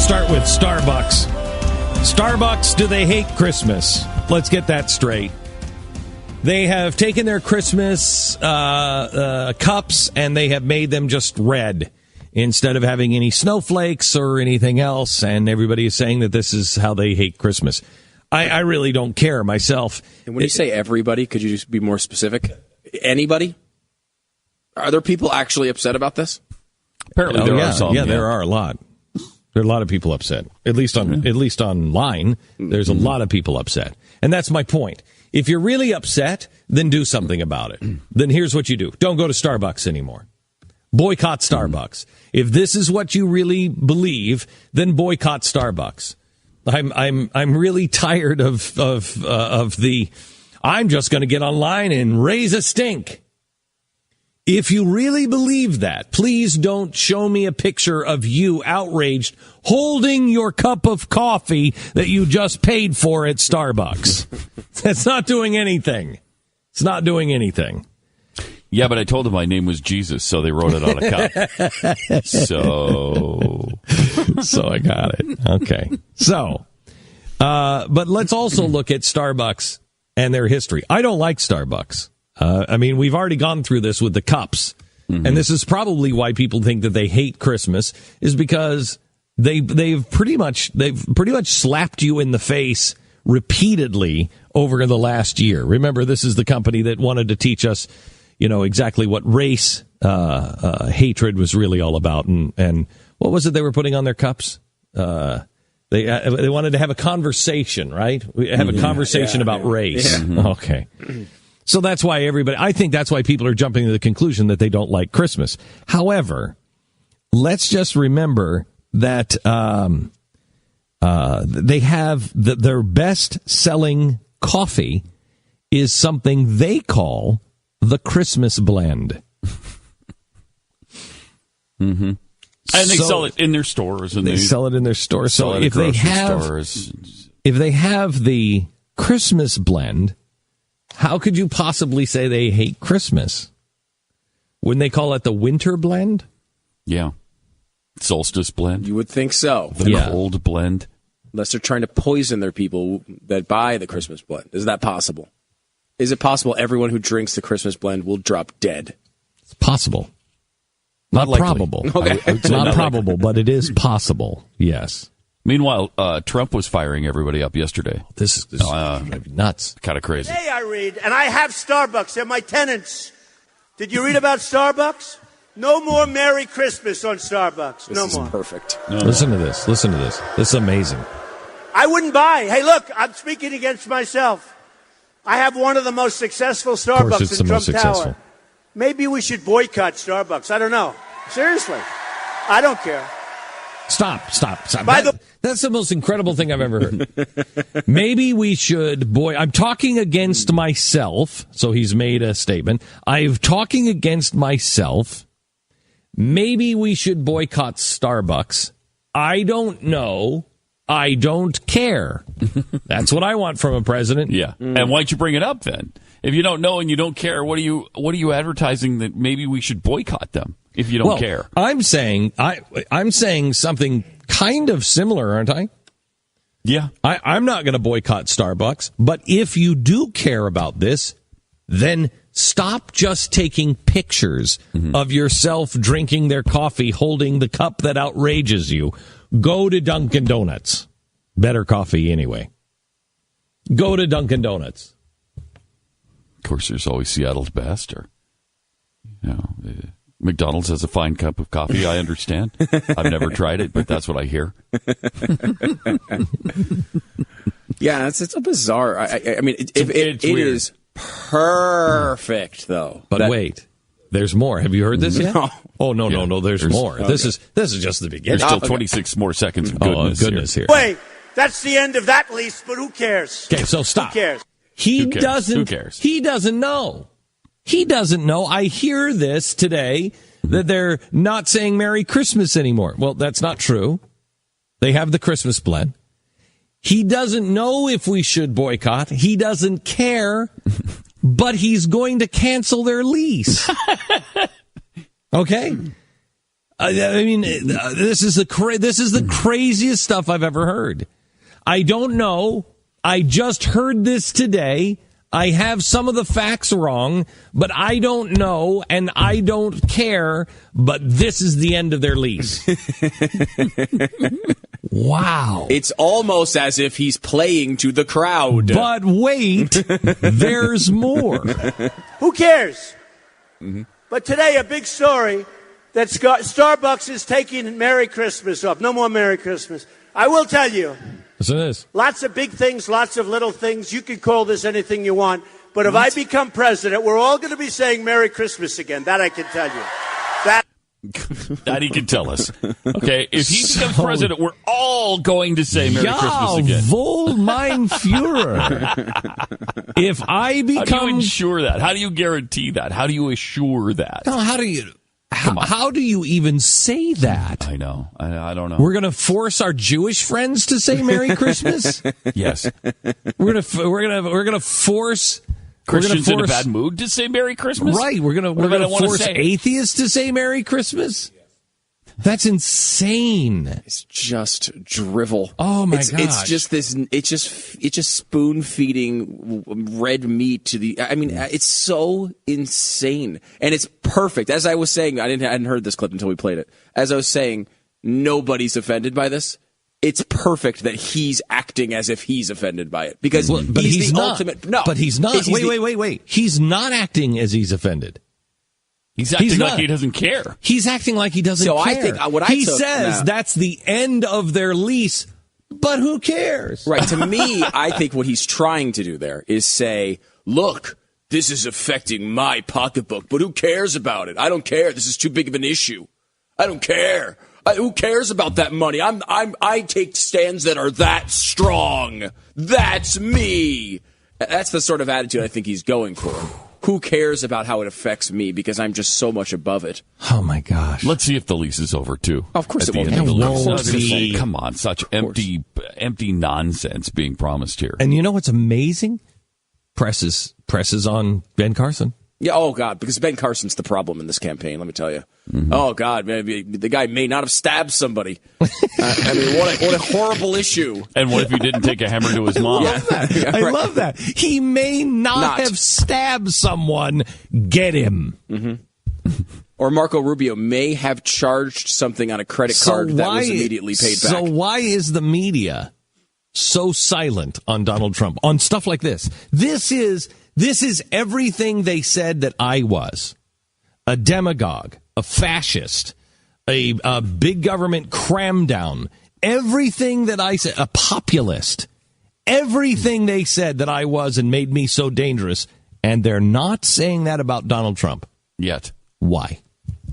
Start with Starbucks. Starbucks, do they hate Christmas? Let's get that straight. They have taken their Christmas cups and they have made them just red instead of having any snowflakes or anything else. And everybody is saying that this is how they hate Christmas. I really don't care myself. And when you say everybody, could you just be more specific? Anybody? Are there people actually upset about this? Apparently there are some. Yeah, there are a lot. There are a lot of people upset. At least online, there's a lot of people upset. And that's my point. If you're really upset, then do something about it. Then here's what you do. Don't go to Starbucks anymore. Boycott Starbucks. If this is what you really believe, then boycott Starbucks. I'm really tired of the I'm just going to get online and raise a stink. If you really believe that, please don't show me a picture of you outraged holding your cup of coffee that you just paid for at Starbucks. That's not doing anything. It's not doing anything. Yeah, but I told them my name was Jesus, so they wrote it on a cup. So I got it. Okay. So, but let's also look at Starbucks and their history. I don't like Starbucks. I mean, we've already gone through this with the cups, and this is probably why people think that they hate Christmas, is because they've pretty much slapped you in the face repeatedly over the last year. Remember, this is the company that wanted to teach us, exactly what race hatred was really all about, and what was it they were putting on their cups? They wanted to have a conversation, right? We have a conversation about race. Yeah. Okay. So that's why I think that's why people are jumping to the conclusion that they don't like Christmas. However, let's just remember that they have their best-selling coffee is something they call the Christmas blend. Mm-hmm. And they sell it in their stores. And they sell it in their stores. So if they have the Christmas blend, how could you possibly say they hate Christmas? Wouldn't they call it the winter blend? Yeah. Solstice blend? You would think so. The cold blend? Unless they're trying to poison their people that buy the Christmas blend. Is that possible? Is it possible everyone who drinks the Christmas blend will drop dead? It's possible. Not probable. Okay. It's not probable, but it is possible. Yes. Meanwhile, Trump was firing everybody up yesterday. This is nuts. Kind of crazy. Today I read, and I have Starbucks. They're my tenants. Did you read about Starbucks? No more Merry Christmas on Starbucks. No more. This is perfect. No. Listen to this. This is amazing. I wouldn't buy. Hey, look, I'm speaking against myself. I have one of the most successful Starbucks in Trump Tower. Maybe we should boycott Starbucks. I don't know. Seriously. I don't care. Stop. That's the most incredible thing I've ever heard. Maybe we should I'm talking against myself. So he's made a statement. I'm talking against myself. Maybe we should boycott Starbucks. I don't know. I don't care. That's what I want from a president. Yeah. And why'd you bring it up then? If you don't know and you don't care, what are you advertising that maybe we should boycott them if you don't care? I'm saying something kind of similar, aren't I? Yeah. I'm not going to boycott Starbucks, but if you do care about this, then stop just taking pictures of yourself drinking their coffee, holding the cup that outrages you. Go to Dunkin' Donuts. Better coffee anyway. Go to Dunkin' Donuts. Of course, there's always Seattle's best, or McDonald's has a fine cup of coffee. I understand. I've never tried it, but that's what I hear. Yeah, it's a bizarre. I mean, it is perfect though. But wait, there's more. Have you heard this yet? No. Oh no. There's more. Okay. This is just the beginning. There's still 26 more seconds of goodness, here. Wait, that's the end of that lease. But who cares? Okay, so stop. Who cares? Who cares? He doesn't know. He doesn't know. I hear this today that they're not saying Merry Christmas anymore. Well, that's not true. They have the Christmas blend. He doesn't know if we should boycott. He doesn't care, but he's going to cancel their lease. Okay? I mean, this is the craziest stuff I've ever heard. I don't know. I just heard this today. I have some of the facts wrong, but I don't know, and I don't care, but this is the end of their lease. Wow. It's almost as if he's playing to the crowd. But wait, there's more. Who cares? Mm-hmm. But today, a big story that Starbucks is taking Merry Christmas off. No more Merry Christmas. I will tell you. Yes, it is. Lots of big things, lots of little things. You can call this anything you want. But if I become president, we're all going to be saying Merry Christmas again. That I can tell you. That he can tell us. Okay, if he becomes president, we're all going to say Merry Christmas again. Wohl mein Führer. If I become... How do you ensure that? How do you guarantee that? How do you assure that? No, how do you... How do you even say that? I know. I don't know. We're going to force our Jewish friends to say Merry Christmas? Yes. We're going to force Christians in a bad mood to say Merry Christmas? Right. We're going to force atheists to say Merry Christmas? That's insane. It's just drivel. Oh my gosh. It's just this. It's just spoon feeding red meat to the. I mean, it's so insane, and it's perfect. As I was saying, I hadn't heard this clip until we played it. As I was saying, nobody's offended by this. It's perfect that he's acting as if he's offended by it because he's the ultimate. No, but he's not. Wait. He's not acting as he's offended. He's acting like he doesn't care. He's acting like he doesn't care. I think he says that's the end of their lease, but who cares? Right. To me, I think what he's trying to do there is say, look, this is affecting my pocketbook, but who cares about it? I don't care. This is too big of an issue. I don't care. Who cares about that money? I take stands that are that strong. That's me. That's the sort of attitude I think he's going for. Who cares about how it affects me because I'm just so much above it? Oh, my gosh. Let's see if the lease is over, too. Of course it won't. Come on, such empty nonsense being promised here. And you know what's amazing? Presses on Ben Carson. Yeah. Oh, God, because Ben Carson's the problem in this campaign, let me tell you. Mm-hmm. Oh, God, maybe the guy may not have stabbed somebody. I mean, what a horrible issue. And what if he didn't take a hammer to his mom? I love that. He may not have stabbed someone. Get him. Mm-hmm. Or Marco Rubio may have charged something on a credit card that was immediately paid back. So why is the media so silent on Donald Trump, on stuff like this? This is everything they said that I was. A demagogue, a fascist, a big government cram down. Everything that I said, a populist. Everything they said that I was and made me so dangerous. And they're not saying that about Donald Trump. Yet. Why?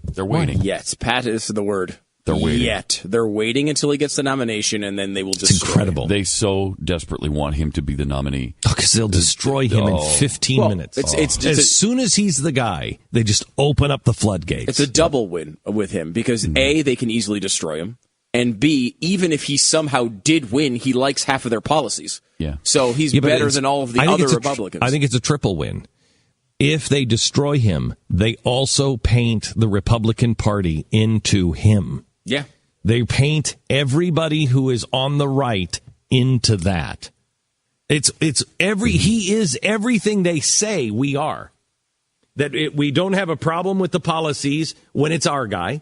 They're waiting. Yet. Pat is the word. They're waiting. Yet. They're waiting until he gets the nomination, and then they will destroy It's incredible. him. They so desperately want him to be the nominee. Because they'll destroy him in 15 minutes. As soon as he's the guy, they just open up the floodgates. It's a double win with him because, A, they can easily destroy him, and B, even if he somehow did win, he likes half of their policies. Yeah. So he's better than all of the other Republicans. I think it's a triple win. If they destroy him, they also paint the Republican Party into him. Yeah. They paint everybody who is on the right into that. He is everything they say we are. We don't have a problem with the policies when it's our guy.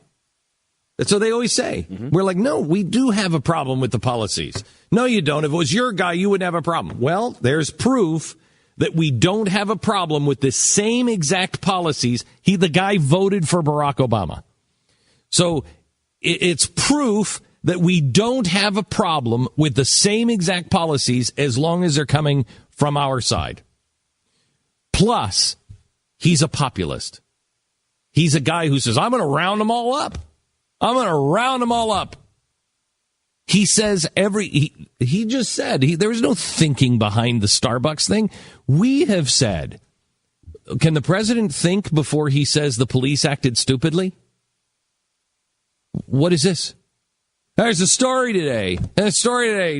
That's what they always say. Mm-hmm. We're like, no, we do have a problem with the policies. No, you don't. If it was your guy, you wouldn't have a problem. Well, there's proof that we don't have a problem with the same exact policies. The guy voted for Barack Obama. So it's proof that we don't have a problem with the same exact policies as long as they're coming from our side. Plus, he's a populist. He's a guy who says, I'm going to round them all up. I'm going to round them all up. He says he just said there was no thinking behind the Starbucks thing. We have said, can the president think before he says the police acted stupidly? What is this? There's a story today.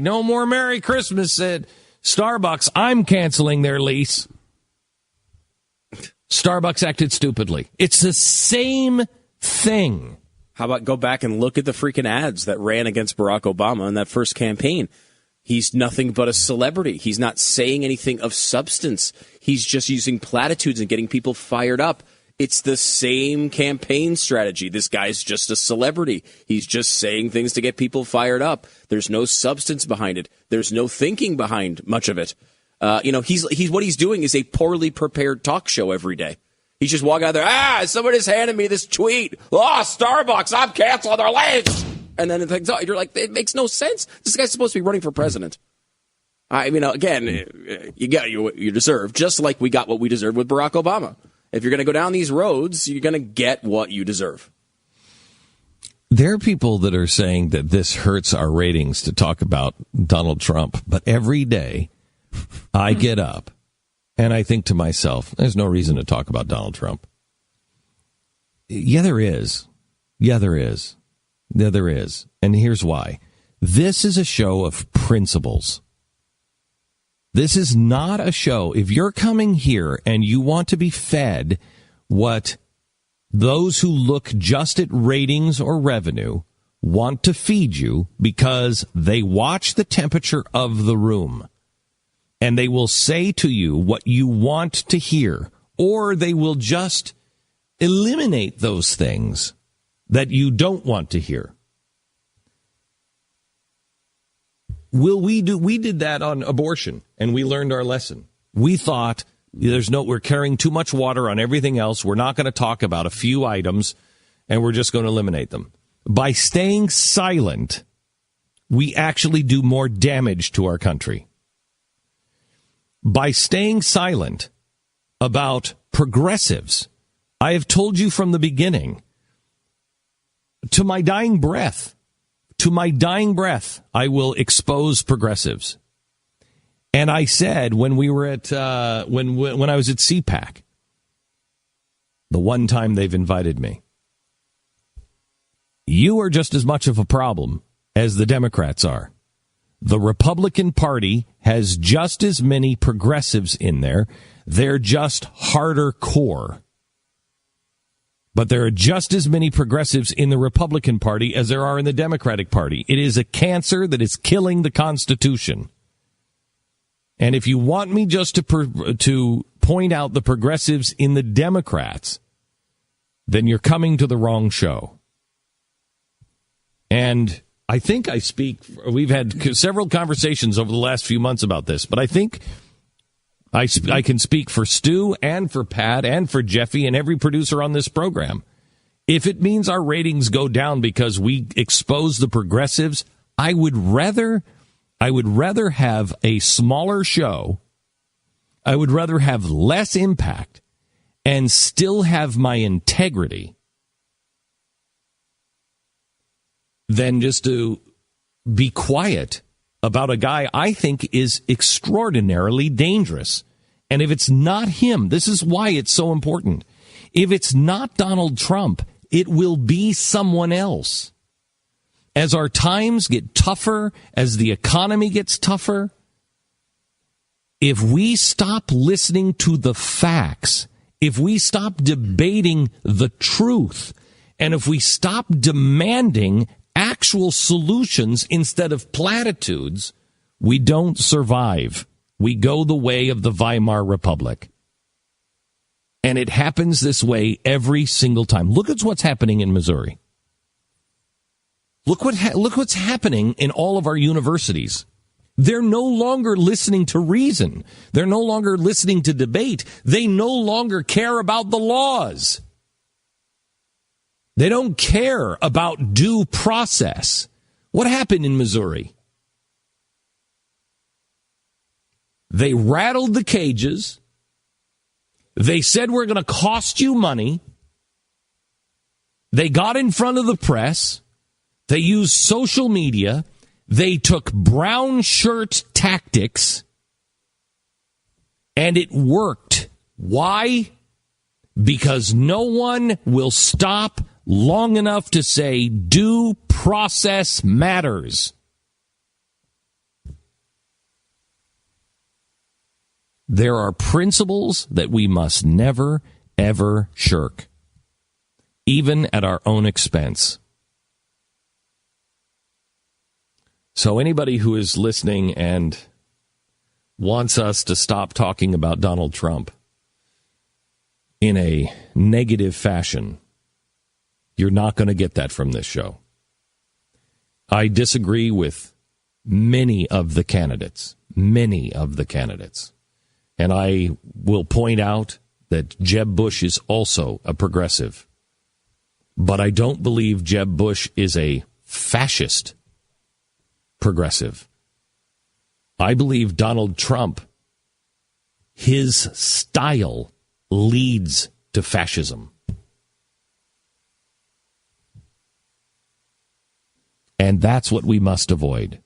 No more Merry Christmas at Starbucks. I'm canceling their lease. Starbucks acted stupidly. It's the same thing. How about go back and look at the freaking ads that ran against Barack Obama in that first campaign? He's nothing but a celebrity. He's not saying anything of substance. He's just using platitudes and getting people fired up. It's the same campaign strategy. This guy's just a celebrity. He's just saying things to get people fired up. There's no substance behind it. There's no thinking behind much of it. He's what he's doing is a poorly prepared talk show every day. He's just walking out there. Somebody's handed me this tweet. Starbucks, I'm canceling their lunch. And then you're like, it makes no sense. This guy's supposed to be running for president. Again, you got what you deserve, just like we got what we deserve with Barack Obama. If you're going to go down these roads, you're going to get what you deserve. There are people that are saying that this hurts our ratings to talk about Donald Trump. But every day I get up and I think to myself, there's no reason to talk about Donald Trump. Yeah, there is. Yeah, there is. Yeah, there is. And here's why. This is a show of principles. This is not a show. If you're coming here and you want to be fed what those who look just at ratings or revenue want to feed you because they watch the temperature of the room and they will say to you what you want to hear, or they will just eliminate those things that you don't want to hear. We did that on abortion, and we learned our lesson. We thought we're carrying too much water on everything else. We're not going to talk about a few items, and we're just going to eliminate them. By staying silent, we actually do more damage to our country. By staying silent about progressives, I have told you from the beginning, to my dying breath, I will expose progressives. And I said when we were at when I was at CPAC, the one time they've invited me, you are just as much of a problem as the Democrats are. The Republican Party has just as many progressives in there. They're just harder core. But there are just as many progressives in the Republican Party as there are in the Democratic Party. It is a cancer that is killing the Constitution. And if you want me just to point out the progressives in the Democrats, then you're coming to the wrong show. And I think we've had several conversations over the last few months about this, but I think I can speak for Stu and for Pat and for Jeffy and every producer on this program. If it means our ratings go down because we expose the progressives, I would rather have a smaller show. I would rather have less impact and still have my integrity than just to be quiet about a guy I think is extraordinarily dangerous. And if it's not him, this is why it's so important. If it's not Donald Trump, it will be someone else. As our times get tougher, as the economy gets tougher, if we stop listening to the facts, if we stop debating the truth, and if we stop demanding actual solutions instead of platitudes, we don't survive. We go the way of the Weimar Republic. And it happens this way every single time. Look at what's happening in Missouri. Look what's happening in all of our universities. They're no longer listening to reason. They're no longer listening to debate. They no longer care about the laws. They don't care about due process. What happened in Missouri? They rattled the cages. They said, we're going to cost you money. They got in front of the press. They used social media. They took brown shirt tactics. And it worked. Why? Because no one will stop long enough to say due process matters. There are principles that we must never, ever shirk, even at our own expense. So anybody who is listening and wants us to stop talking about Donald Trump in a negative fashion, you're not going to get that from this show. I disagree with many of the candidates. And I will point out that Jeb Bush is also a progressive. But I don't believe Jeb Bush is a fascist progressive. I believe Donald Trump, his style leads to fascism. And that's what we must avoid.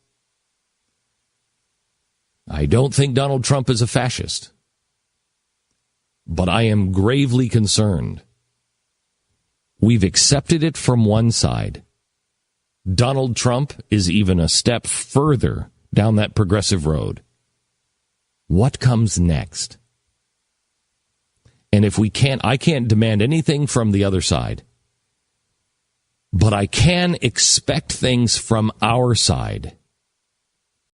I don't think Donald Trump is a fascist, but I am gravely concerned. We've accepted it from one side. Donald Trump is even a step further down that progressive road. What comes next? And if we can't, I can't demand anything from the other side, but I can expect things from our side.